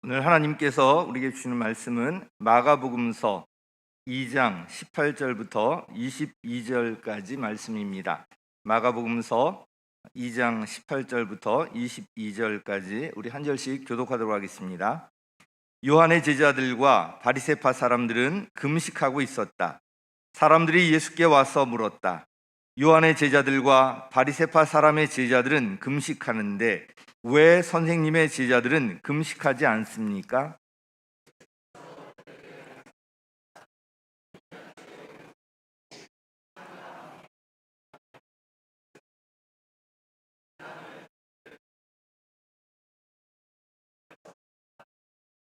오늘 하나님께서 우리에게 주시는 말씀은 마가복음서 2장 18절부터 22절까지 말씀입니다. 마가복음서 2장 18절부터 22절까지 우리 한 절씩 교독하도록 하겠습니다. 요한의 제자들과 바리새파 사람들은 금식하고 있었다. 사람들이 예수께 와서 물었다. 요한의 제자들과 바리새파 사람의 제자들은 금식하는데 왜 선생님의 제자들은 금식하지 않습니까?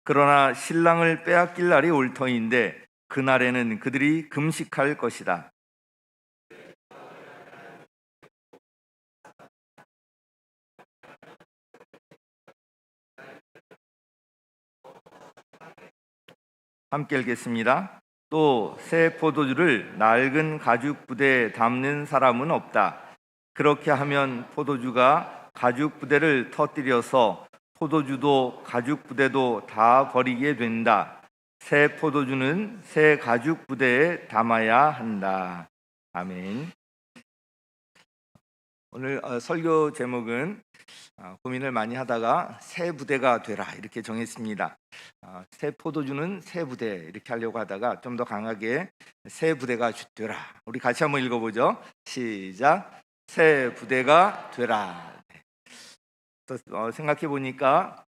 그러나 신랑을 빼앗길 날이 올 터인데 그날에는 그들이 금식할 것이다. 함께 읽겠습니다. 또 새 포도주를 낡은 가죽 부대에 담는 사람은 없다. 그렇게 하면 포도주가 가죽 부대를 터뜨려서 포도주도 가죽 부대도 다 버리게 된다. 새 포도주는 새 가죽 부대에 담아야 한다. 아멘. 오늘 설교 제목은 고민을 많이 하다가 새 부대가 되라 이렇게 정했습니다. 새 포도주는 새 부대 이렇게 하려고 하다가 좀 더 강하게 새 부대가 되라. 우리 같이 한번 읽어보죠. 시작. 새 부대가 되라. 또 생각해 보니까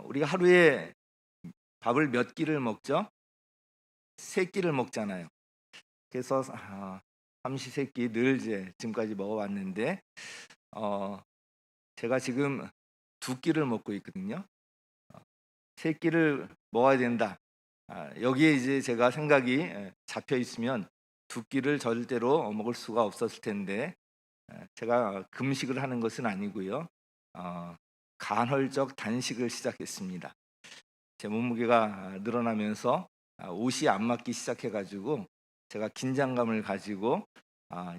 우리가 하루에 밥을 몇 끼를 먹죠? 세 끼를 먹잖아요. 그래서 삼시세끼 늘 이제 지금까지 먹어왔는데 제가 지금 두 끼를 먹고 있거든요. 세 끼를 먹어야 된다. 여기에 이제 제가 생각이 잡혀 있으면 두 끼를 절대로 먹을 수가 없었을 텐데 제가 금식을 하는 것은 아니고요. 간헐적 단식을 시작했습니다. 제 몸무게가 늘어나면서 옷이 안 맞기 시작해가지고 제가 긴장감을 가지고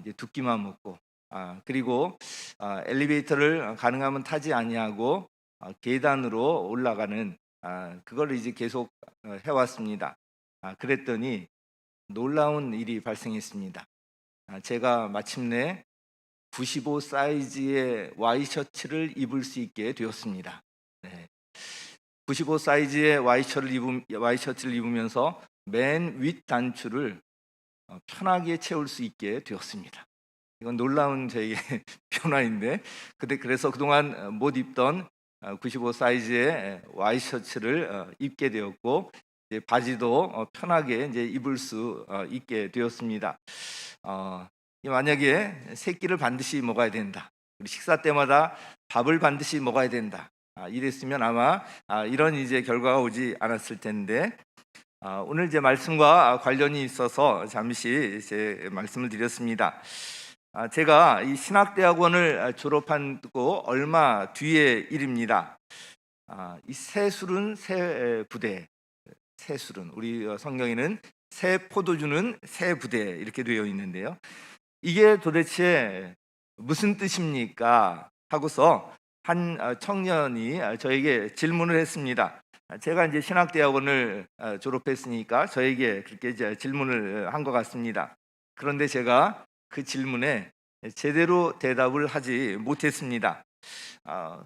이제 두 끼만 먹고 그리고 엘리베이터를 가능하면 타지 아니하고 계단으로 올라가는 그걸 이제 계속 해왔습니다. 그랬더니 놀라운 일이 발생했습니다. 제가 마침내 95 사이즈의 와이셔츠를 입을 수 있게 되었습니다. 네. 95 사이즈의 와이셔츠를 입으면서 맨 윗 단추를 편하게 채울 수 있게 되었습니다. 이건 놀라운 저희 변화인데, 그래서 그동안 못 입던 95 사이즈의 와이셔츠를 입게 되었고, 이제 바지도 편하게 이제 입을 수 있게 되었습니다. 만약에 세 끼를 반드시 먹어야 된다. 우리 식사 때마다 밥을 반드시 먹어야 된다. 이랬으면 아마 이런 이제 결과가 오지 않았을 텐데. 오늘 이제 말씀과 관련이 있어서 잠시 제 말씀을 드렸습니다. 제가 이 신학대학원을 졸업하고 얼마 뒤의 일입니다. 이 새술은 새 부대, 새술은 우리 성경에는 새 포도주는 새 부대 이렇게 되어 있는데요. 이게 도대체 무슨 뜻입니까? 하고서 한 청년이 저에게 질문을 했습니다. 제가 이제 신학대학원을 졸업했으니까 저에게 그렇게 이제 질문을 한 것 같습니다. 그런데 제가 그 질문에 제대로 대답을 하지 못했습니다.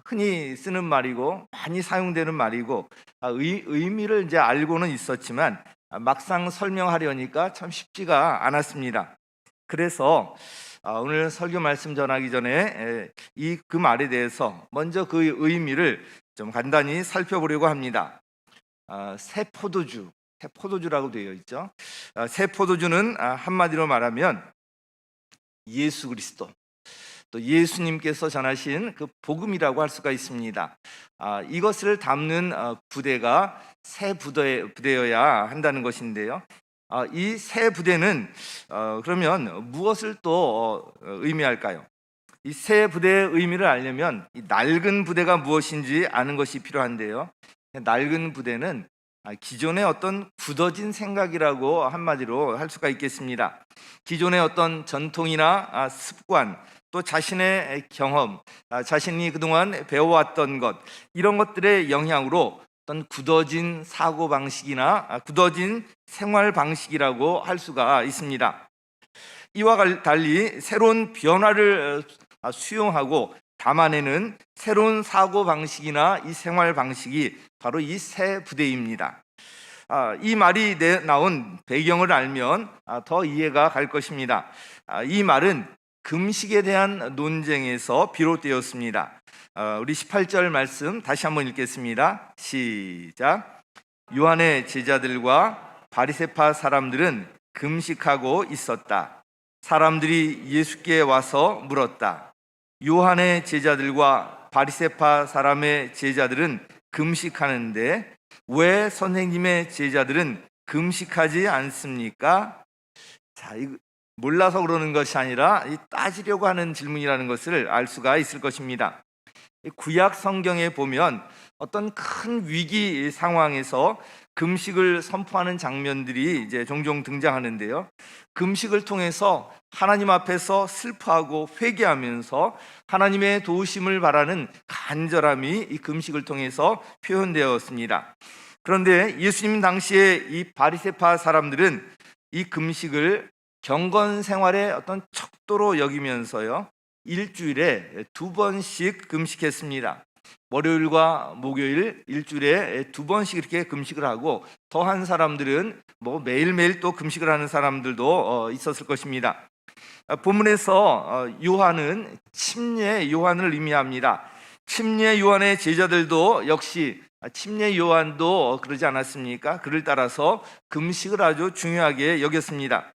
흔히 쓰는 말이고 많이 사용되는 말이고 의미를 이제 알고는 있었지만 막상 설명하려니까 참 쉽지가 않았습니다. 그래서 오늘 설교 말씀 전하기 전에 그 말에 대해서 먼저 그 의미를 좀 간단히 살펴보려고 합니다. 새 포도주라고 되어 있죠. 새 포도주는 한마디로 말하면 예수 그리스도, 또 예수님께서 전하신 그 복음이라고 할 수가 있습니다. 이것을 담는 부대가 새 부대여야 한다는 것인데요. 이 새 부대는 그러면 무엇을 또 의미할까요? 이 새 부대의 의미를 알려면 이 낡은 부대가 무엇인지 아는 것이 필요한데요. 낡은 부대는 기존의 어떤 굳어진 생각이라고 한마디로 할 수가 있겠습니다. 기존의 어떤 전통이나 습관, 또 자신의 경험, 자신이 그동안 배워왔던 것, 이런 것들의 영향으로 어떤 굳어진 사고 방식이나 굳어진 생활 방식이라고 할 수가 있습니다. 이와 달리 새로운 변화를 수용하고 담아내는 새로운 사고 방식이나 이 생활 방식이 바로 이 새 부대입니다. 이 말이 나온 배경을 알면 더 이해가 갈 것입니다. 이 말은 금식에 대한 논쟁에서 비롯되었습니다. 우리 18절 말씀 다시 한번 읽겠습니다. 시작. 요한의 제자들과 바리새파 사람들은 금식하고 있었다. 사람들이 예수께 와서 물었다. 요한의 제자들과 바리새파 사람의 제자들은 금식하는데 왜 선생님의 제자들은 금식하지 않습니까? 자, 이거 몰라서 그러는 것이 아니라 따지려고 하는 질문이라는 것을 알 수가 있을 것입니다. 구약 성경에 보면 어떤 큰 위기 상황에서 금식을 선포하는 장면들이 이제 종종 등장하는데요. 금식을 통해서 하나님 앞에서 슬퍼하고 회개하면서 하나님의 도우심을 바라는 간절함이 이 금식을 통해서 표현되었습니다. 그런데 예수님 당시에 이 바리새파 사람들은 이 금식을 경건 생활의 어떤 척도로 여기면서요, 일주일에 2번씩 금식했습니다. 월요일과 목요일 일주일에 2번씩 이렇게 금식을 하고, 더한 사람들은 매일매일 또 금식을 하는 사람들도 있었을 것입니다. 본문에서 요한은 침례 요한을 의미합니다. 침례 요한의 제자들도 역시 침례 요한도 그러지 않았습니까? 그를 따라서 금식을 아주 중요하게 여겼습니다.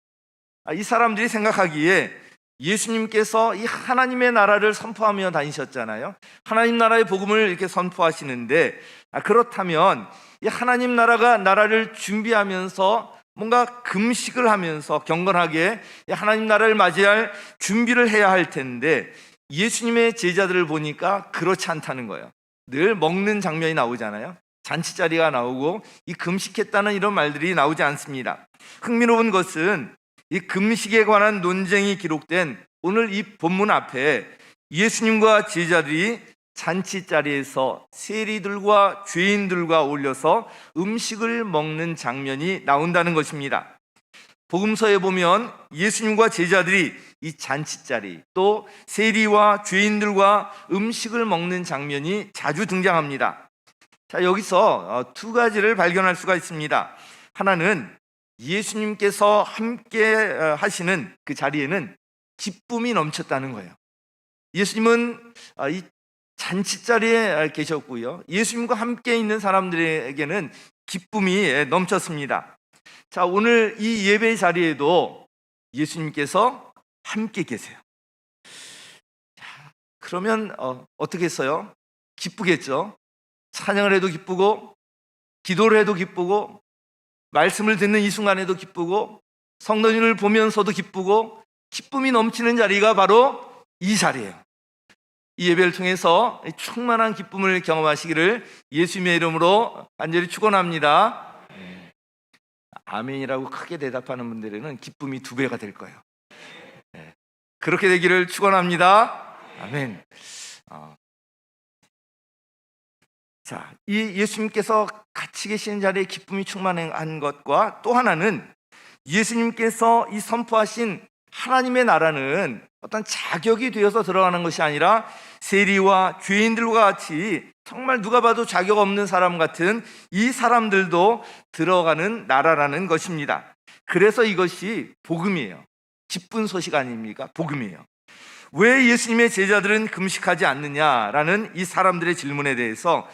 이 사람들이 생각하기에 예수님께서 이 하나님의 나라를 선포하며 다니셨잖아요. 하나님 나라의 복음을 이렇게 선포하시는데, 그렇다면 이 하나님 나라를 준비하면서 뭔가 금식을 하면서 경건하게 하나님 나라를 맞이할 준비를 해야 할 텐데, 예수님의 제자들을 보니까 그렇지 않다는 거예요. 늘 먹는 장면이 나오잖아요. 잔치자리가 나오고 이 금식했다는 이런 말들이 나오지 않습니다. 흥미로운 것은 이 금식에 관한 논쟁이 기록된 오늘 이 본문 앞에 예수님과 제자들이 잔치자리에서 세리들과 죄인들과 어울려서 음식을 먹는 장면이 나온다는 것입니다. 복음서에 보면 예수님과 제자들이 이 잔치자리, 또 세리와 죄인들과 음식을 먹는 장면이 자주 등장합니다. 자, 여기서 2가지를 발견할 수가 있습니다. 하나는 예수님께서 함께 하시는 그 자리에는 기쁨이 넘쳤다는 거예요. 예수님은 이 잔치자리에 계셨고요, 예수님과 함께 있는 사람들에게는 기쁨이 넘쳤습니다. 자, 오늘 이 예배 자리에도 예수님께서 함께 계세요. 자, 그러면 어떻게 했어요? 기쁘겠죠. 찬양을 해도 기쁘고, 기도를 해도 기쁘고, 말씀을 듣는 이 순간에도 기쁘고, 성도님을 보면서도 기쁘고, 기쁨이 넘치는 자리가 바로 이 자리예요. 이 예배를 통해서 충만한 기쁨을 경험하시기를 예수님의 이름으로 간절히 축원합니다. 아멘이라고 크게 대답하는 분들에는 기쁨이 2배가 될 거예요. 그렇게 되기를 축원합니다. 아멘. 자, 이 예수님께서 같이 계시는 자리에 기쁨이 충만한 것과, 또 하나는 예수님께서 이 선포하신 하나님의 나라는 어떤 자격이 되어서 들어가는 것이 아니라 세리와 죄인들과 같이 정말 누가 봐도 자격 없는 사람 같은 이 사람들도 들어가는 나라라는 것입니다. 그래서 이것이 복음이에요. 기쁜 소식 아닙니까? 복음이에요. 왜 예수님의 제자들은 금식하지 않느냐라는 이 사람들의 질문에 대해서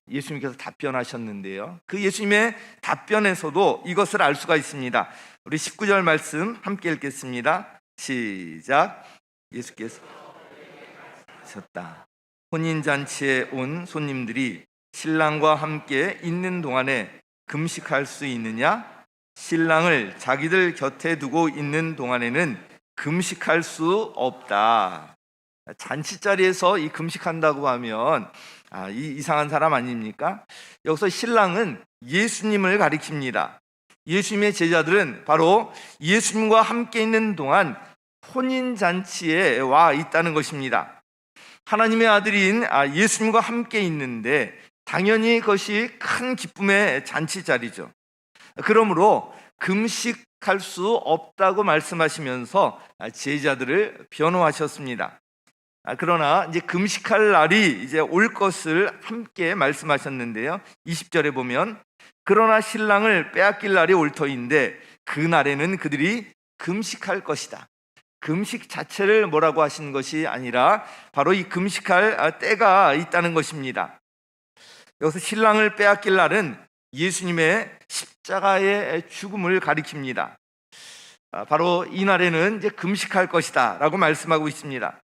예수님께서 답변하셨는데요, 그 예수님의 답변에서도 이것을 알 수가 있습니다. 우리 19절 말씀 함께 읽겠습니다. 시작. 예수께서 하셨다. 혼인잔치에 온 손님들이 신랑과 함께 있는 동안에 금식할 수 있느냐? 신랑을 자기들 곁에 두고 있는 동안에는 금식할 수 없다. 잔치자리에서 이 금식한다고 하면 이 이상한 사람 아닙니까? 여기서 신랑은 예수님을 가리킵니다. 예수님의 제자들은 바로 예수님과 함께 있는 동안 혼인잔치에 와 있다는 것입니다. 하나님의 아들인 예수님과 함께 있는데 당연히 그것이 큰 기쁨의 잔치자리죠. 그러므로 금식할 수 없다고 말씀하시면서 제자들을 변호하셨습니다. 그러나 이제 금식할 날이 이제 올 것을 함께 말씀하셨는데요. 20절에 보면 그러나 신랑을 빼앗길 날이 올 터인데 그 날에는 그들이 금식할 것이다. 금식 자체를 뭐라고 하신 것이 아니라 바로 이 금식할 때가 있다는 것입니다. 여기서 신랑을 빼앗길 날은 예수님의 십자가의 죽음을 가리킵니다. 바로 이 날에는 이제 금식할 것이다 라고 말씀하고 있습니다.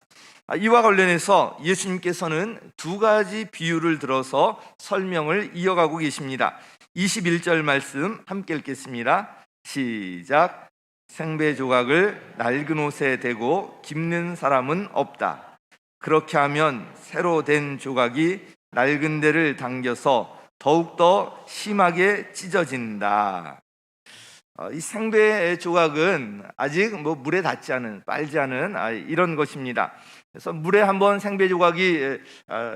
이와 관련해서 예수님께서는 두 가지 비유를 들어서 설명을 이어가고 계십니다. 21절 말씀 함께 읽겠습니다. 시작. 생배 조각을 낡은 옷에 대고 깁는 사람은 없다. 그렇게 하면 새로 된 조각이 낡은 데를 당겨서 더욱더 심하게 찢어진다. 이 생배 조각은 아직 물에 닿지 않은, 빨지 않은 이런 것입니다. 그래서 물에 한번 생배 조각이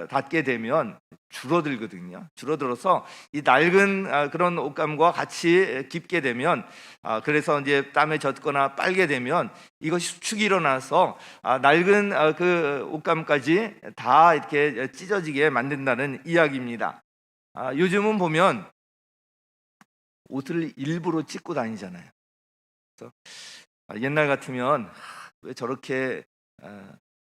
닿게 되면 줄어들거든요. 줄어들어서 이 낡은 그런 옷감과 같이 깊게 되면, 그래서 이제 땀에 젖거나 빨게 되면 이것이 수축이 일어나서 낡은 그 옷감까지 다 이렇게 찢어지게 만든다는 이야기입니다. 요즘은 보면 옷을 일부러 찢고 다니잖아요. 그래서 옛날 같으면 왜 저렇게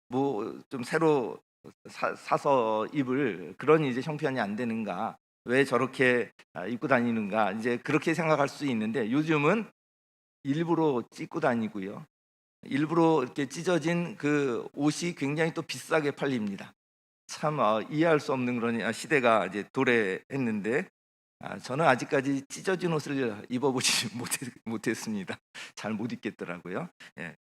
뭐 좀 새로 사서 입을 그런 이제 형편이 안 되는가, 왜 저렇게 입고 다니는가, 이제 그렇게 생각할 수 있는데 요즘은 일부러 찢고 다니고요. 일부러 이렇게 찢어진 그 옷이 굉장히 또 비싸게 팔립니다. 참 이해할 수 없는 그런 시대가 이제 도래했는데, 저는 아직까지 찢어진 옷을 입어보지 못했습니다. 잘 못 입겠더라고요. 예.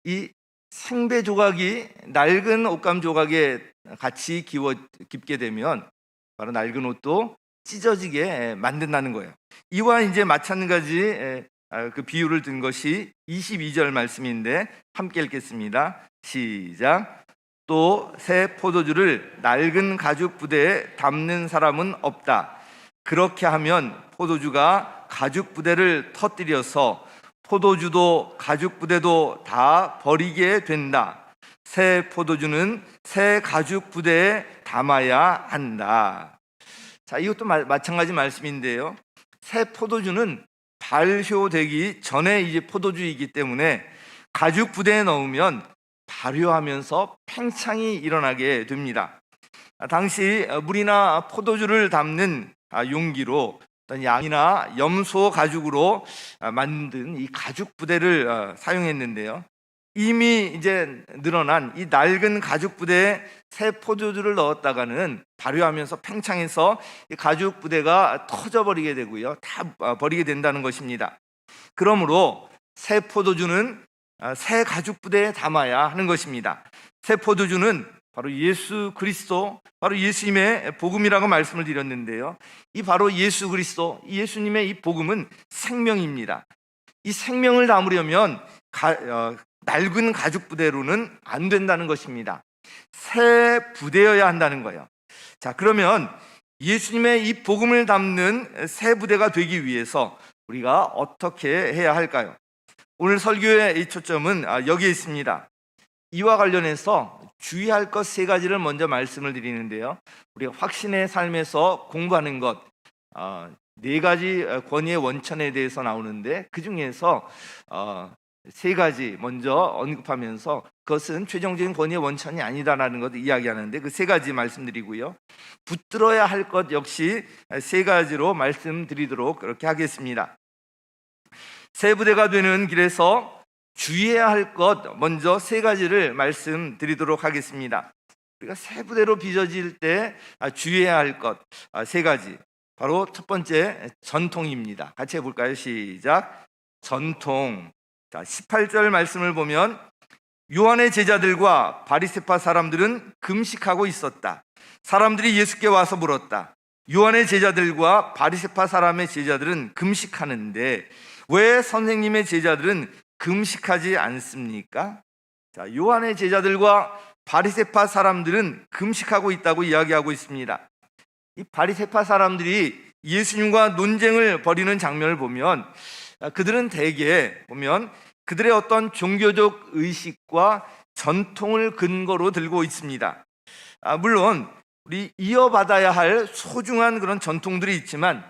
이 생배 조각이 낡은 옷감 조각에 같이 깊게 되면 바로 낡은 옷도 찢어지게 만든다는 거예요. 이와 이제 마찬가지 그 비유를 든 것이 22절 말씀인데 함께 읽겠습니다. 시작. 또 새 포도주를 낡은 가죽 부대에 담는 사람은 없다. 그렇게 하면 포도주가 가죽 부대를 터뜨려서 포도주도 가죽 부대도 다 버리게 된다. 새 포도주는 새 가죽 부대에 담아야 한다. 자, 이것도 마찬가지 말씀인데요. 새 포도주는 발효되기 전에 이제 포도주이기 때문에 가죽 부대에 넣으면 발효하면서 팽창이 일어나게 됩니다. 당시 물이나 포도주를 담는 용기로 어떤 양이나 염소 가죽으로 만든 이 가죽 부대를 사용했는데요. 이미 이제 늘어난 이 낡은 가죽 부대에 새 포도주를 넣었다가는 발효하면서 팽창해서 이 가죽 부대가 터져버리게 되고요, 다 버리게 된다는 것입니다. 그러므로 새 포도주는 새 가죽 부대에 담아야 하는 것입니다. 새 포도주는 바로 예수 그리스도, 바로 예수님의 복음이라고 말씀을 드렸는데요. 이 바로 예수 그리스도, 예수님의 이 복음은 생명입니다. 이 생명을 담으려면 낡은 가죽 부대로는 안 된다는 것입니다. 새 부대여야 한다는 거예요. 자, 그러면 예수님의 이 복음을 담는 새 부대가 되기 위해서 우리가 어떻게 해야 할까요? 오늘 설교의 이 초점은 여기에 있습니다. 이와 관련해서 주의할 것 세 가지를 먼저 말씀을 드리는데요. 우리가 확신의 삶에서 공부하는 것, 네 가지 권위의 원천에 대해서 나오는데 그 중에서 세 가지 먼저 언급하면서 그것은 최종적인 권위의 원천이 아니다라는 것을 이야기하는데 그 세 가지 말씀드리고요. 붙들어야 할 것 역시 세 가지로 말씀드리도록 그렇게 하겠습니다. 새 부대가 되는 길에서 주의해야 할 것 먼저 세 가지를 말씀드리도록 하겠습니다. 우리가 새 부대로 빚어질 때 주의해야 할 것 세 가지, 바로 첫 번째 전통입니다. 같이 해볼까요? 시작. 전통. 자, 18절 말씀을 보면 요한의 제자들과 바리새파 사람들은 금식하고 있었다. 사람들이 예수께 와서 물었다. 요한의 제자들과 바리새파 사람의 제자들은 금식하는데 왜 선생님의 제자들은 금식하지 않습니까? 자, 요한의 제자들과 바리새파 사람들은 금식하고 있다고 이야기하고 있습니다. 이 바리새파 사람들이 예수님과 논쟁을 벌이는 장면을 보면 그들은 대개 보면 그들의 어떤 종교적 의식과 전통을 근거로 들고 있습니다. 물론 우리 이어받아야 할 소중한 그런 전통들이 있지만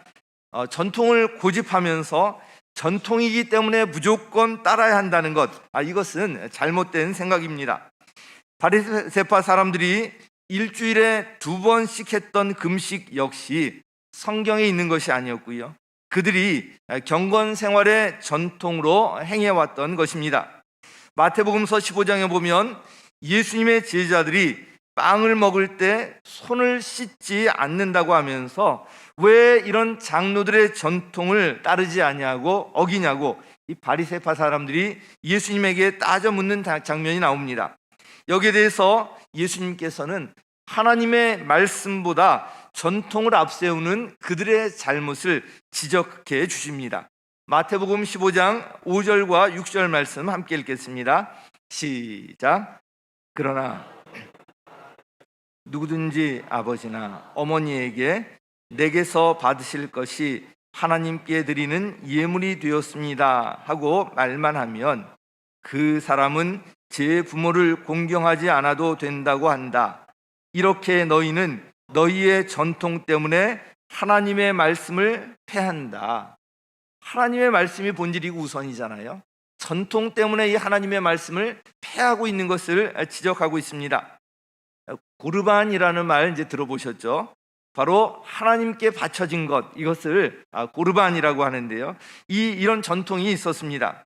전통을 고집하면서 전통이기 때문에 무조건 따라야 한다는 것, 이것은 잘못된 생각입니다. 바리새파 사람들이 일주일에 2번씩 했던 금식 역시 성경에 있는 것이 아니었고요, 그들이 경건 생활의 전통으로 행해왔던 것입니다. 마태복음서 15장에 보면 예수님의 제자들이 빵을 먹을 때 손을 씻지 않는다고 하면서 왜 이런 장로들의 전통을 따르지 아니하고 어기냐고 이 바리새파 사람들이 예수님에게 따져 묻는 장면이 나옵니다. 여기에 대해서 예수님께서는 하나님의 말씀보다 전통을 앞세우는 그들의 잘못을 지적해 주십니다. 마태복음 15장 5절과 6절 말씀 함께 읽겠습니다. 시작. 그러나 누구든지 아버지나 어머니에게 내게서 받으실 것이 하나님께 드리는 예물이 되었습니다 하고 말만 하면 그 사람은 제 부모를 공경하지 않아도 된다고 한다. 이렇게 너희는 너희의 전통 때문에 하나님의 말씀을 폐한다. 하나님의 말씀이 본질이고 우선이잖아요. 전통 때문에 이 하나님의 말씀을 폐하고 있는 것을 지적하고 있습니다. 고르반이라는 말 이제 들어보셨죠? 바로 하나님께 바쳐진 것, 이것을 고르반이라고 하는데요, 이런 전통이 있었습니다.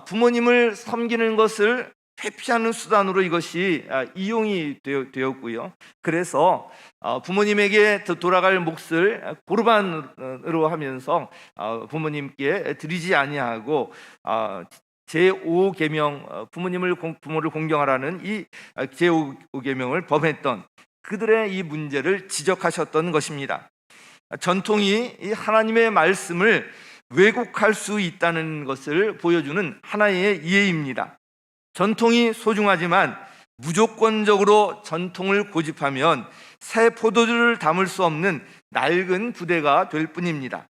부모님을 섬기는 것을 회피하는 수단으로 이것이 이용이 되었고요, 그래서 부모님에게 돌아갈 몫을 고르반으로 하면서 부모님께 드리지 아니하고 제5계명 부모를 공경하라는 이 제5계명을 범했던 그들의 이 문제를 지적하셨던 것입니다. 전통이 이 하나님의 말씀을 왜곡할 수 있다는 것을 보여주는 하나의 예입니다. 전통이 소중하지만 무조건적으로 전통을 고집하면 새 포도주를 담을 수 없는 낡은 부대가 될 뿐입니다.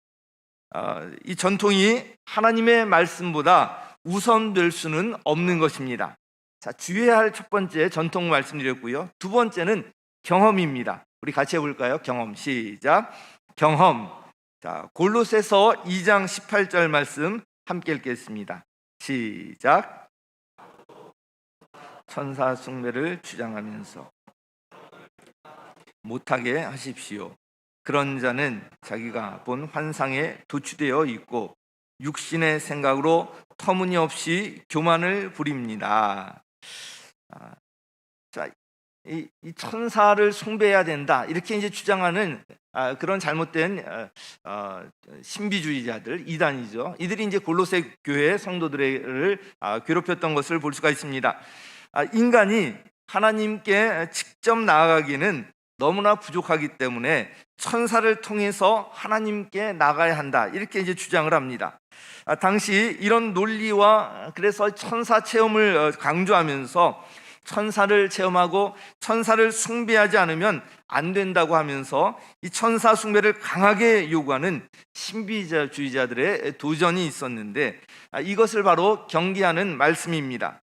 이 전통이 하나님의 말씀보다 우선될 수는 없는 것입니다. 자, 주의해야 할 첫 번째 전통 말씀드렸고요, 두 번째는 경험입니다. 우리 같이 해볼까요? 경험. 시작. 경험. 자, 골로새서 2장 18절 말씀 함께 읽겠습니다. 시작. 천사 숭배를 주장하면서 못하게 하십시오. 그런 자는 자기가 본 환상에 도취되어 있고 육신의 생각으로 터무니없이 교만을 부립니다. 자, 이 천사를 숭배해야 된다, 이렇게 이제 주장하는 그런 잘못된 신비주의자들, 이단이죠. 이들이 이제 골로새 교회 성도들을 괴롭혔던 것을 볼 수가 있습니다. 인간이 하나님께 직접 나아가기는 너무나 부족하기 때문에 천사를 통해서 하나님께 나가야 한다, 이렇게 이제 주장을 합니다. 당시 이런 논리와 그래서 천사 체험을 강조하면서 천사를 체험하고 천사를 숭배하지 않으면 안 된다고 하면서 이 천사 숭배를 강하게 요구하는 신비주의자들의 도전이 있었는데, 이것을 바로 경계하는 말씀입니다.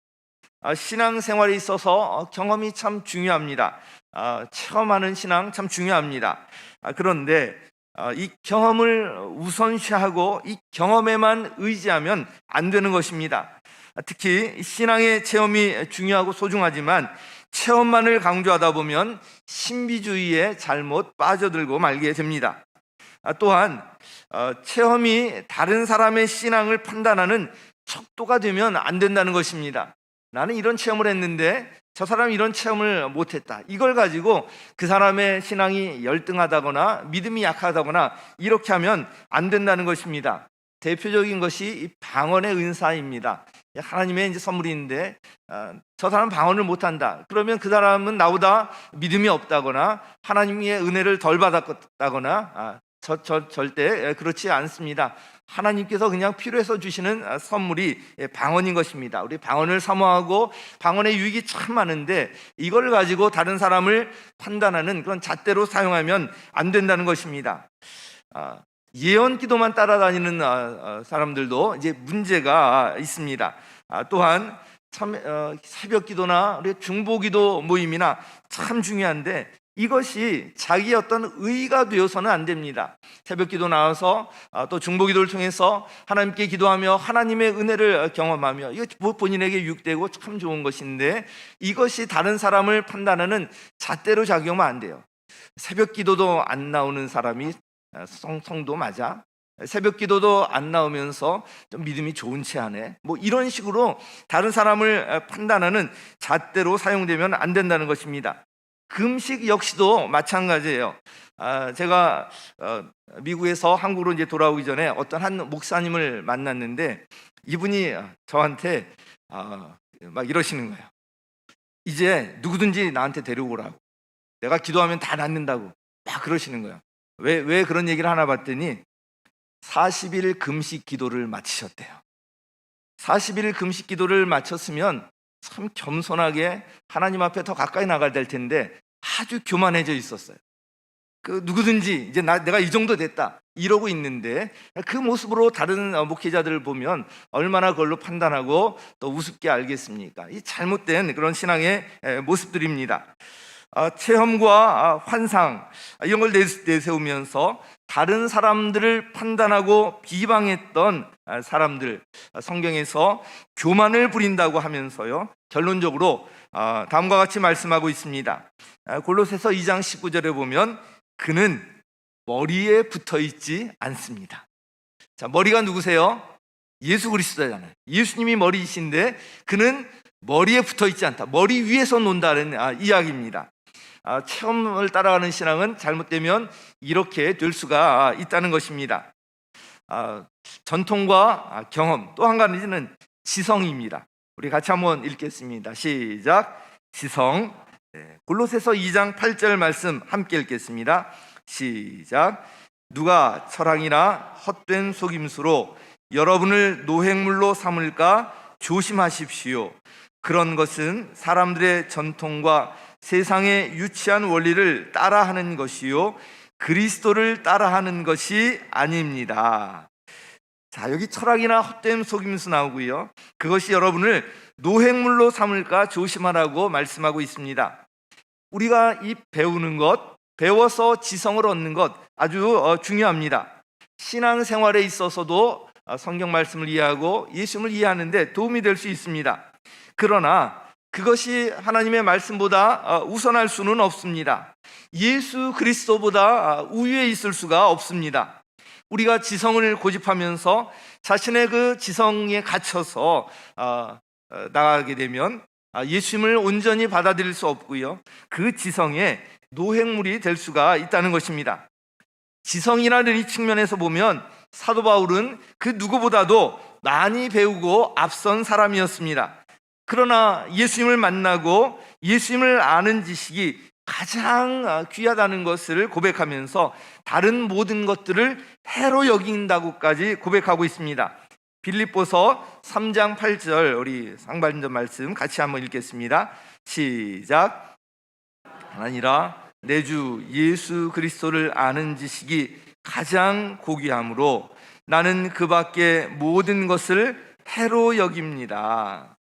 신앙생활에 있어서 경험이 참 중요합니다. 체험하는 신앙 참 중요합니다. 그런데 이 경험을 우선시하고 이 경험에만 의지하면 안 되는 것입니다. 특히 신앙의 체험이 중요하고 소중하지만 체험만을 강조하다 보면 신비주의에 잘못 빠져들고 말게 됩니다. 또한 체험이 다른 사람의 신앙을 판단하는 척도가 되면 안 된다는 것입니다. 나는 이런 체험을 했는데 저 사람이 이런 체험을 못했다, 이걸 가지고 그 사람의 신앙이 열등하다거나 믿음이 약하다거나 이렇게 하면 안 된다는 것입니다. 대표적인 것이 방언의 은사입니다. 하나님의 이제 선물인데 저 사람은 방언을 못한다, 그러면 그 사람은 나보다 믿음이 없다거나 하나님의 은혜를 덜 받았다거나 절대 그렇지 않습니다. 하나님께서 그냥 필요해서 주시는 선물이 방언인 것입니다. 우리 방언을 사모하고 방언의 유익이 참 많은데 이걸 가지고 다른 사람을 판단하는 그런 잣대로 사용하면 안 된다는 것입니다. 예언 기도만 따라다니는 사람들도 이제 문제가 있습니다. 또한 참 새벽 기도나 우리 중보 기도 모임이나 참 중요한데 이것이 자기의 어떤 의의가 되어서는 안 됩니다. 새벽 기도 나와서 또 중보 기도를 통해서 하나님께 기도하며 하나님의 은혜를 경험하며 이거 본인에게 유익되고 참 좋은 것인데 이것이 다른 사람을 판단하는 잣대로 작용하면 안 돼요. 새벽 기도도 안 나오는 사람이 성도 맞아? 새벽 기도도 안 나오면서 좀 믿음이 좋은 채 하네, 뭐 이런 식으로 다른 사람을 판단하는 잣대로 사용되면 안 된다는 것입니다. 금식 역시도 마찬가지예요. 제가 미국에서 한국으로 이제 돌아오기 전에 어떤 한 목사님을 만났는데 이분이 저한테 막 이러시는 거예요. 이제 누구든지 나한테 데려오라고, 내가 기도하면 다 낫는다고 막 그러시는 거예요. 왜 그런 얘기를 하나 봤더니 40일 금식 기도를 마치셨대요. 40일 금식 기도를 마쳤으면 참 겸손하게 하나님 앞에 더 가까이 나가야 될 텐데 아주 교만해져 있었어요. 그 누구든지 이제 내가 이 정도 됐다 이러고 있는데 그 모습으로 다른 목회자들을 보면 얼마나 그걸로 판단하고 또 우습게 알겠습니까? 이 잘못된 그런 신앙의 모습들입니다. 체험과 환상 이런 걸 내세우면서 다른 사람들을 판단하고 비방했던 사람들, 성경에서 교만을 부린다고 하면서요 결론적으로 다음과 같이 말씀하고 있습니다. 골로새서 2장 19절에 보면 그는 머리에 붙어있지 않습니다. 자, 머리가 누구세요? 예수 그리스도잖아요. 예수님이 머리이신데 그는 머리에 붙어있지 않다, 머리 위에서 논다는 이야기입니다. 체험을 따라가는 신앙은 잘못되면 이렇게 될 수가 있다는 것입니다. 전통과 경험, 또 한 가지는 지성입니다. 우리 같이 한번 읽겠습니다. 시작. 지성. 골로새서 2장 8절 말씀 함께 읽겠습니다. 시작. 누가 철학이나 헛된 속임수로 여러분을 노획물로 삼을까 조심하십시오. 그런 것은 사람들의 전통과 세상의 유치한 원리를 따라하는 것이요 그리스도를 따라하는 것이 아닙니다. 자, 여기 철학이나 헛된 속임수 나오고요, 그것이 여러분을 노획물로 삼을까 조심하라고 말씀하고 있습니다. 우리가 이 배우는 것, 배워서 지성을 얻는 것 아주 중요합니다. 신앙생활에 있어서도 성경 말씀을 이해하고 예수님을 이해하는데 도움이 될 수 있습니다. 그러나 그것이 하나님의 말씀보다 우선할 수는 없습니다. 예수 그리스도보다 우위에 있을 수가 없습니다. 우리가 지성을 고집하면서 자신의 그 지성에 갇혀서 나가게 되면 예수님을 온전히 받아들일 수 없고요, 그 지성에 노획물이 될 수가 있다는 것입니다. 지성이라는 이 측면에서 보면 사도 바울은 그 누구보다도 많이 배우고 앞선 사람이었습니다. 그러나 예수님을 만나고 예수님을 아는 지식이 가장 귀하다는 것을 고백하면서 다른 모든 것들을 해로 여긴다고까지 고백하고 있습니다. 빌립보서 3장 8절 우리 상반절 말씀 같이 한번 읽겠습니다. 시작. 아니라 내 주 예수 그리스도를 아는 지식이 가장 고귀함으로 나는 그 밖에 모든 것을 해로 여깁니다.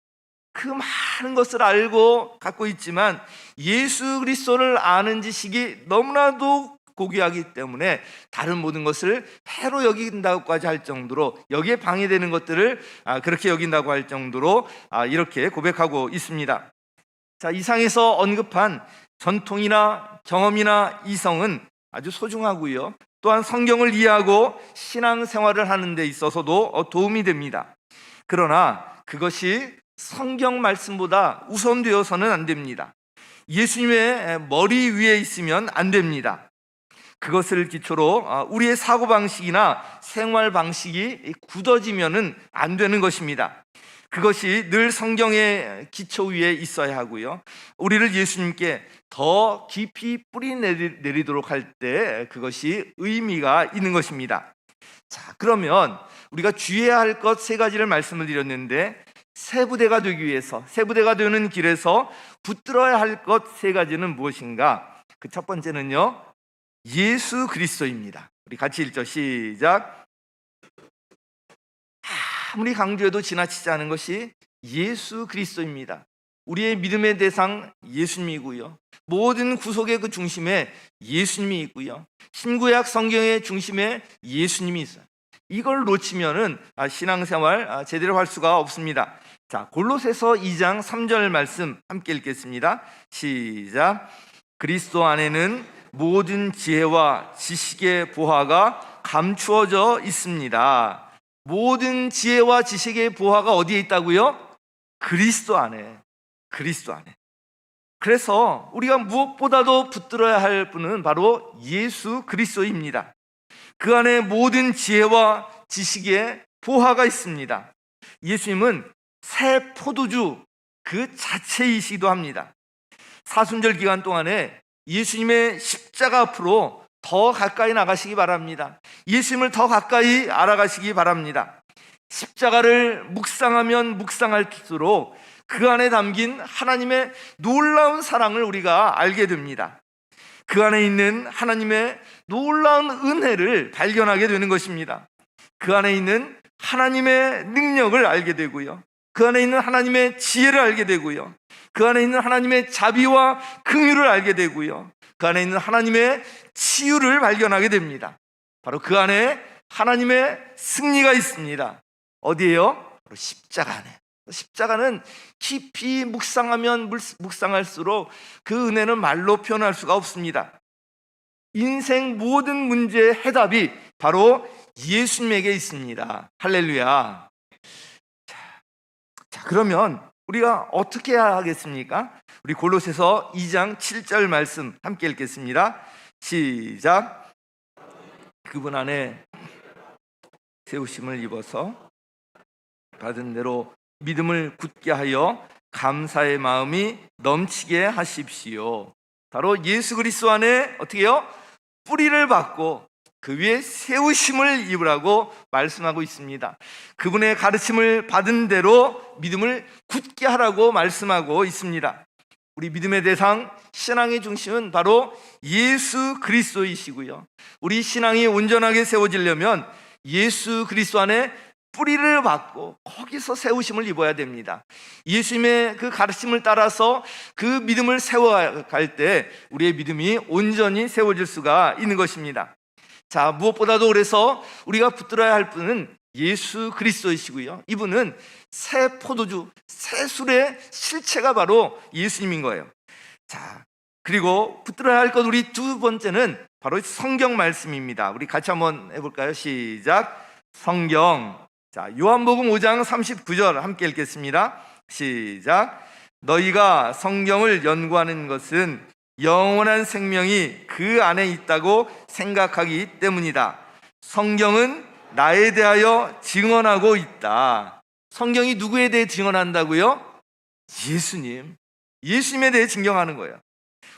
그 많은 것을 알고 갖고 있지만 예수 그리스도를 아는 지식이 너무나도 고귀하기 때문에 다른 모든 것을 해로 여긴다고까지 할 정도로, 여기에 방해되는 것들을 그렇게 여긴다고 할 정도로 이렇게 고백하고 있습니다. 자, 이상에서 언급한 전통이나 경험이나 이성은 아주 소중하고요, 또한 성경을 이해하고 신앙생활을 하는 데 있어서도 도움이 됩니다. 그러나 그것이 성경 말씀보다 우선되어서는 안 됩니다. 예수님의 머리 위에 있으면 안 됩니다. 그것을 기초로 우리의 사고방식이나 생활방식이 굳어지면은 안 되는 것입니다. 그것이 늘 성경의 기초 위에 있어야 하고요. 우리를 예수님께 더 깊이 뿌리 내리도록 할 때 그것이 의미가 있는 것입니다. 자, 그러면 우리가 주의해야 할 것 세 가지를 말씀을 드렸는데, 새 부대가 되기 위해서, 새 부대가 되는 길에서 붙들어야 할 것 세 가지는 무엇인가? 그 첫 번째는요, 예수 그리스도입니다. 우리 같이 읽죠. 시작. 아무리 강조해도 지나치지 않은 것이 예수 그리스도입니다. 우리의 믿음의 대상 예수님이고요, 모든 구속의 그 중심에 예수님이 있고요, 신구약 성경의 중심에 예수님이 있어요. 이걸 놓치면은 신앙생활 제대로 할 수가 없습니다. 자, 골로새서 2장 3절 말씀 함께 읽겠습니다. 시작. 그리스도 안에는 모든 지혜와 지식의 보화가 감추어져 있습니다. 모든 지혜와 지식의 보화가 어디에 있다고요? 그리스도 안에. 그리스도 안에. 그래서 우리가 무엇보다도 붙들어야 할 분은 바로 예수 그리스도입니다. 그 안에 모든 지혜와 지식의 보화가 있습니다. 예수님은 새 포도주 그 자체이시기도 합니다. 사순절 기간 동안에 예수님의 십자가 앞으로 더 가까이 나가시기 바랍니다. 예수님을 더 가까이 알아가시기 바랍니다. 십자가를 묵상하면 묵상할수록 그 안에 담긴 하나님의 놀라운 사랑을 우리가 알게 됩니다. 그 안에 있는 하나님의 놀라운 은혜를 발견하게 되는 것입니다. 그 안에 있는 하나님의 능력을 알게 되고요, 그 안에 있는 하나님의 지혜를 알게 되고요, 그 안에 있는 하나님의 자비와 긍휼을 알게 되고요, 그 안에 있는 하나님의 치유를 발견하게 됩니다. 바로 그 안에 하나님의 승리가 있습니다. 어디에요? 바로 십자가 안에. 십자가는 깊이 묵상하면 묵상할수록 그 은혜는 말로 표현할 수가 없습니다. 인생 모든 문제의 해답이 바로 예수님에게 있습니다. 할렐루야. 자, 그러면 우리가 어떻게 해야 하겠습니까? 우리 골로새서 2장 7절 말씀 함께 읽겠습니다. 시작. 그분 안에 세우심을 입어서 받은 대로 믿음을 굳게 하여 감사의 마음이 넘치게 하십시오. 바로 예수 그리스도 안에 어떻게 해요? 뿌리를 받고 그 위에 세우심을 입으라고 말씀하고 있습니다. 그분의 가르침을 받은 대로 믿음을 굳게 하라고 말씀하고 있습니다. 우리 믿음의 대상, 신앙의 중심은 바로 예수 그리스도이시고요, 우리 신앙이 온전하게 세워지려면 예수 그리스도 안에 뿌리를 받고 거기서 세우심을 입어야 됩니다. 예수님의 그 가르침을 따라서 그 믿음을 세워갈 때 우리의 믿음이 온전히 세워질 수가 있는 것입니다. 자, 무엇보다도 그래서 우리가 붙들어야 할 분은 예수 그리스도이시고요, 이분은 새 포도주, 새 술의 실체가 바로 예수님인 거예요. 자, 그리고 붙들어야 할 것 우리 두 번째는 바로 성경 말씀입니다. 우리 같이 한번 해볼까요? 시작. 성경. 자, 요한복음 5장 39절 함께 읽겠습니다. 시작. 너희가 성경을 연구하는 것은 영원한 생명이 그 안에 있다고 생각하기 때문이다. 성경은 나에 대하여 증언하고 있다. 성경이 누구에 대해 증언한다고요? 예수님에 대해 증명하는 거예요.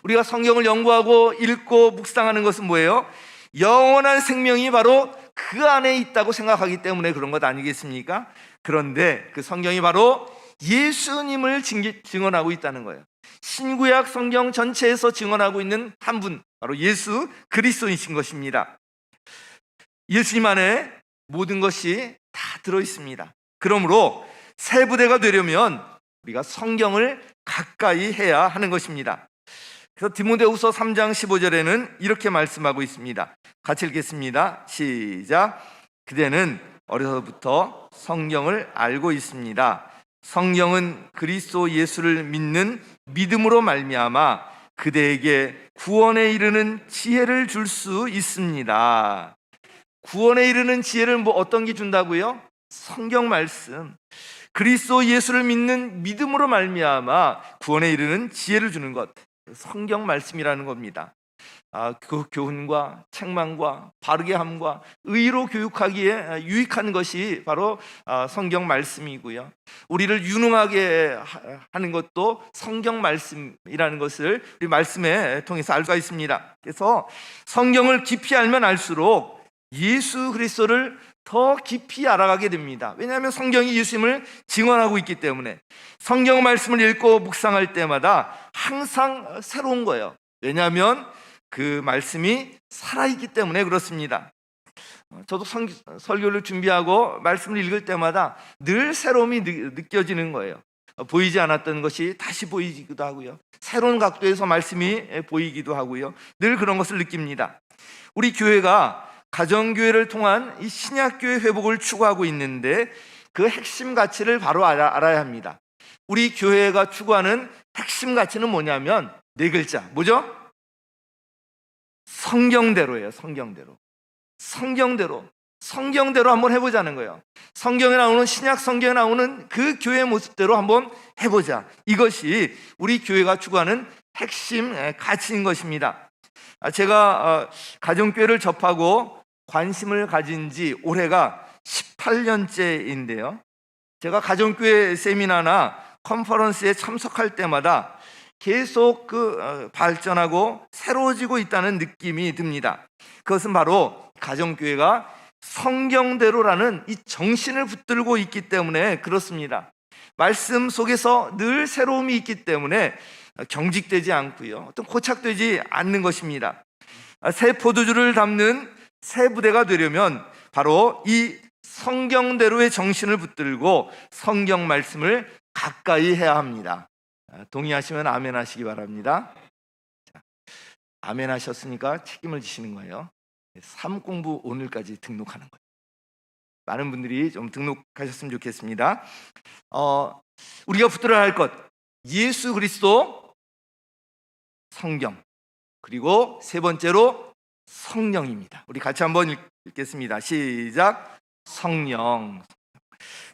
우리가 성경을 연구하고 읽고 묵상하는 것은 뭐예요? 영원한 생명이 바로 그 안에 있다고 생각하기 때문에 그런 것 아니겠습니까? 그런데 그 성경이 바로 예수님을 증언하고 있다는 거예요. 신구약 성경 전체에서 증언하고 있는 한 분, 바로 예수 그리스도이신 것입니다. 예수님 안에 모든 것이 다 들어있습니다. 그러므로 새 부대가 되려면 우리가 성경을 가까이 해야 하는 것입니다. 그래서 디모데후서 3장 15절에는 이렇게 말씀하고 있습니다. 같이 읽겠습니다. 시작. 그대는 어려서부터 성경을 알고 있습니다. 성경은 그리스도 예수를 믿는 믿음으로 말미암아 그대에게 구원에 이르는 지혜를 줄 수 있습니다. 구원에 이르는 지혜를 어떤 게 준다고요? 성경 말씀. 그리스도 예수를 믿는 믿음으로 말미암아 구원에 이르는 지혜를 주는 것, 성경 말씀이라는 겁니다. 그 교훈과 책망과 바르게 함과 의로 교육하기에 유익한 것이 바로 성경 말씀이고요. 우리를 유능하게 하는 것도 성경 말씀이라는 것을 우리 말씀에 통해서 알 수가 있습니다. 그래서 성경을 깊이 알면 알수록 예수 그리스도를 더 깊이 알아가게 됩니다. 왜냐하면 성경이 예수님을 증언하고 있기 때문에 성경 말씀을 읽고 묵상할 때마다 항상 새로운 거예요. 왜냐하면 그 말씀이 살아있기 때문에 그렇습니다. 저도 설교를 준비하고 말씀을 읽을 때마다 늘 새로움이 느껴지는 거예요. 보이지 않았던 것이 다시 보이기도 하고요. 새로운 각도에서 말씀이 보이기도 하고요. 늘 그런 것을 느낍니다. 우리 교회가 가정교회를 통한 이 신약교회 회복을 추구하고 있는데 그 핵심 가치를 바로 알아야 합니다. 우리 교회가 추구하는 핵심 가치는 뭐냐면 네 글자, 뭐죠? 성경대로예요. 성경대로 한번 해보자는 거예요. 성경에 나오는, 신약 성경에 나오는 그 교회의 모습대로 한번 해보자. 이것이 우리 교회가 추구하는 핵심 가치인 것입니다. 제가 가정교회를 접하고 관심을 가진 지 올해가 18년째인데요. 제가 가정교회 세미나나 컨퍼런스에 참석할 때마다 계속 발전하고 새로워지고 있다는 느낌이 듭니다. 그것은 바로 가정교회가 성경대로라는 이 정신을 붙들고 있기 때문에 그렇습니다. 말씀 속에서 늘 새로움이 있기 때문에 경직되지 않고요, 어떤 고착되지 않는 것입니다. 새 포도주를 담는 새 부대가 되려면 바로 이 성경대로의 정신을 붙들고 성경 말씀을 가까이 해야 합니다. 동의하시면 아멘 하시기 바랍니다. 아멘 하셨으니까 책임을 지시는 거예요. 삶 공부 오늘까지 등록하는 거예요. 많은 분들이 좀 등록하셨으면 좋겠습니다. 우리가 붙들어야 할 것, 예수 그리스도, 성경, 그리고 세 번째로 성령입니다. 우리 같이 한번 읽겠습니다. 시작. 성령.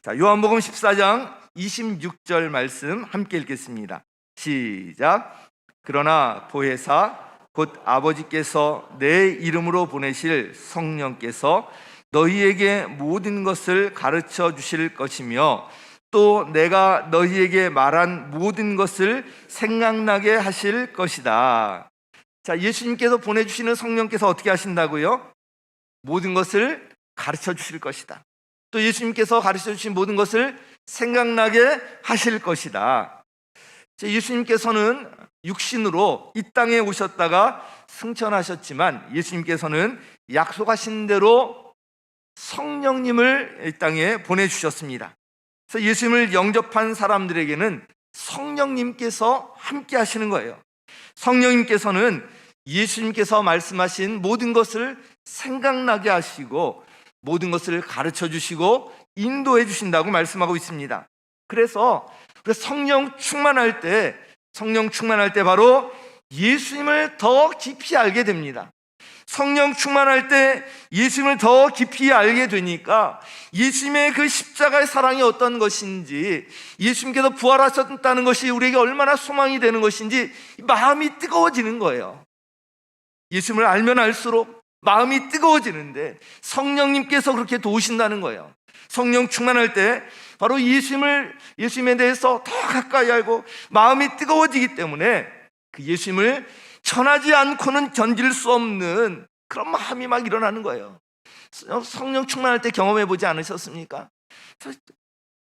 자, 요한복음 14장 26절 말씀 함께 읽겠습니다. 시작. 그러나 보혜사 곧 아버지께서 내 이름으로 보내실 성령께서 너희에게 모든 것을 가르쳐 주실 것이며 또 내가 너희에게 말한 모든 것을 생각나게 하실 것이다. 자, 예수님께서 보내주시는 성령께서 어떻게 하신다고요? 모든 것을 가르쳐 주실 것이다. 또 예수님께서 가르쳐 주신 모든 것을 생각나게 하실 것이다. 예수님께서는 육신으로 이 땅에 오셨다가 승천하셨지만 예수님께서는 약속하신 대로 성령님을 이 땅에 보내주셨습니다. 그래서 예수님을 영접한 사람들에게는 성령님께서 함께 하시는 거예요. 성령님께서는 예수님께서 말씀하신 모든 것을 생각나게 하시고 모든 것을 가르쳐 주시고 인도해 주신다고 말씀하고 있습니다. 그래서 성령 충만할 때 바로 예수님을 더 깊이 알게 됩니다. 성령 충만할 때 예수님을 더 깊이 알게 되니까 예수님의 그 십자가의 사랑이 어떤 것인지, 예수님께서 부활하셨다는 것이 우리에게 얼마나 소망이 되는 것인지 마음이 뜨거워지는 거예요. 예수님을 알면 알수록 마음이 뜨거워지는데 성령님께서 그렇게 도우신다는 거예요. 성령 충만할 때 바로 예수님에 대해서 더 가까이 알고 마음이 뜨거워지기 때문에 그 예수님을 전하지 않고는 견딜 수 없는 그런 마음이 막 일어나는 거예요. 성령 충만할 때 경험해 보지 않으셨습니까?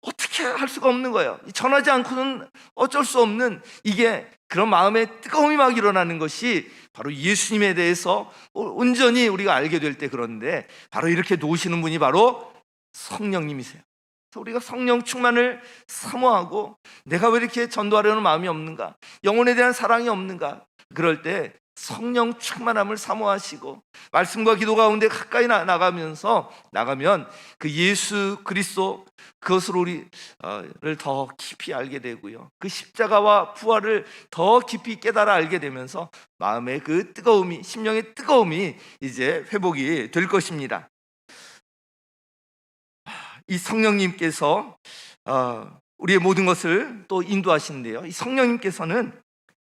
어떻게 할 수가 없는 거예요. 전하지 않고는 어쩔 수 없는 이게 그런 마음의 뜨거움이 막 일어나는 것이 바로 예수님에 대해서 온전히 우리가 알게 될 때, 그런데 바로 이렇게 놓으시는 분이 바로 성령님이세요. 그래서 우리가 성령 충만을 사모하고 내가 왜 이렇게 전도하려는 마음이 없는가, 영혼에 대한 사랑이 없는가, 그럴 때 성령 충만함을 사모하시고 말씀과 기도 가운데 가까이 나가면 그 예수 그리스도, 그것으로 우리를 더 깊이 알게 되고요, 그 십자가와 부활을 더 깊이 깨달아 알게 되면서 마음의 그 뜨거움이, 심령의 뜨거움이 이제 회복이 될 것입니다. 이 성령님께서 우리의 모든 것을 또 인도하시는데요, 이 성령님께서는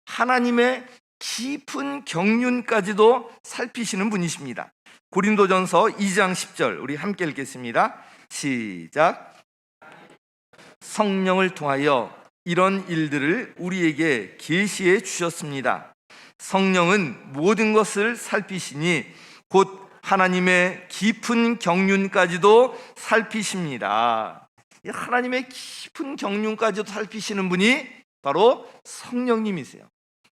하나님의 깊은 경륜까지도 살피시는 분이십니다. 고린도전서 2장 10절 우리 함께 읽겠습니다. 시작. 성령을 통하여 이런 일들을 우리에게 계시해 주셨습니다. 성령은 모든 것을 살피시니 곧 하나님의 깊은 경륜까지도 살피십니다. 하나님의 깊은 경륜까지도 살피시는 분이 바로 성령님이세요.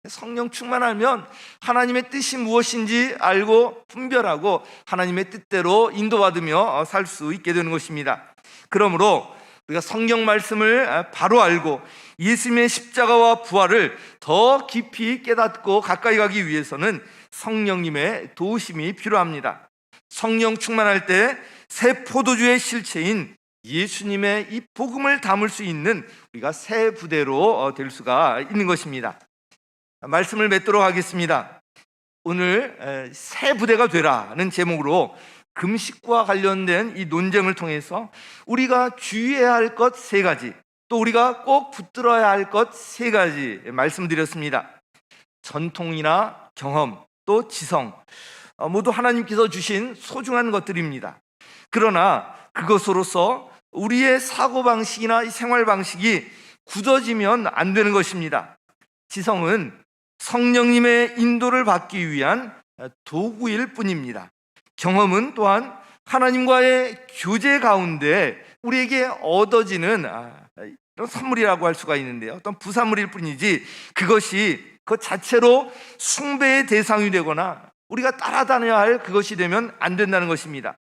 성령 충만하면 하나님의 뜻이 무엇인지 알고 분별하고 하나님의 뜻대로 인도받으며 살 수 있게 되는 것입니다. 그러므로 우리가 성경 말씀을 바로 알고 예수님의 십자가와 부활을 더 깊이 깨닫고 가까이 가기 위해서는 성령님의 도우심이 필요합니다. 성령 충만할 때 새 포도주의 실체인 예수님의 이 복음을 담을 수 있는 우리가 새 부대로 될 수가 있는 것입니다. 말씀을 맺도록 하겠습니다. 오늘 새 부대가 되라는 제목으로 금식과 관련된 이 논쟁을 통해서 우리가 주의해야 할 것 3가지, 또 우리가 꼭 붙들어야 할 것 3가지 말씀드렸습니다. 전통이나 경험, 또 지성, 모두 하나님께서 주신 소중한 것들입니다. 그러나 그것으로서 우리의 사고방식이나 생활방식이 굳어지면 안 되는 것입니다. 지성은 성령님의 인도를 받기 위한 도구일 뿐입니다. 경험은 또한 하나님과의 교제 가운데 우리에게 얻어지는 이런 선물이라고 할 수가 있는데요, 어떤 부산물일 뿐이지 그것이 그 자체로 숭배의 대상이 되거나 우리가 따라다녀야 할 그것이 되면 안 된다는 것입니다.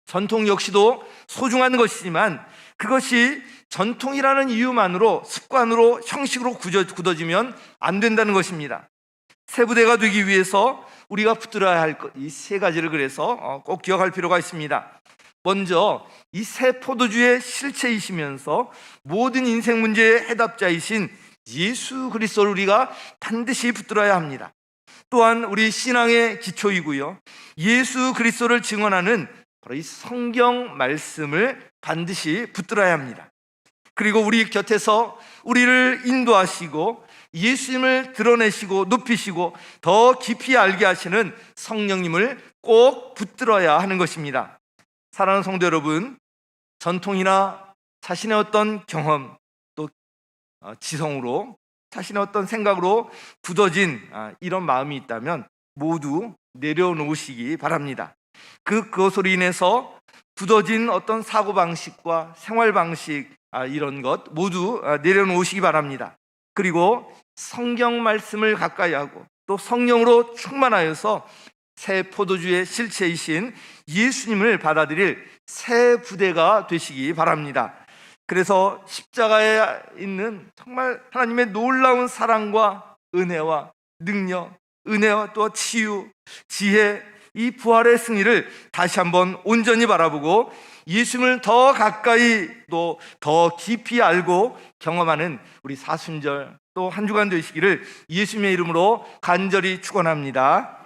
전통 역시도 소중한 것이지만 그것이 전통이라는 이유만으로 습관으로 형식으로 굳어지면 안 된다는 것입니다. 새 부대가 되기 위해서 우리가 붙들어야 할 것, 이 3가지를 그래서 꼭 기억할 필요가 있습니다. 먼저 이 새 포도주의 실체이시면서 모든 인생 문제의 해답자이신 예수 그리스도를 우리가 반드시 붙들어야 합니다. 또한 우리 신앙의 기초이고요, 예수 그리스도를 증언하는 바로 이 성경 말씀을 반드시 붙들어야 합니다. 그리고 우리 곁에서 우리를 인도하시고 예수님을 드러내시고 높이시고 더 깊이 알게 하시는 성령님을 꼭 붙들어야 하는 것입니다. 사랑하는 성도 여러분, 전통이나 자신의 어떤 경험, 또 지성으로, 자신의 어떤 생각으로 굳어진 이런 마음이 있다면 모두 내려놓으시기 바랍니다. 그것으로 인해서 굳어진 어떤 사고방식과 생활방식, 이런 것 모두 내려놓으시기 바랍니다. 그리고 성경 말씀을 가까이 하고 또 성령으로 충만하여서 새 포도주의 실체이신 예수님을 받아들일 새 부대가 되시기 바랍니다. 그래서 십자가에 있는 정말 하나님의 놀라운 사랑과 은혜와 능력, 은혜와 또 치유, 지혜, 이 부활의 승리를 다시 한번 온전히 바라보고 예수님을 더 가까이 또 더 깊이 알고 경험하는 우리 사순절 또 한 주간 되시기를 예수님의 이름으로 간절히 축원합니다.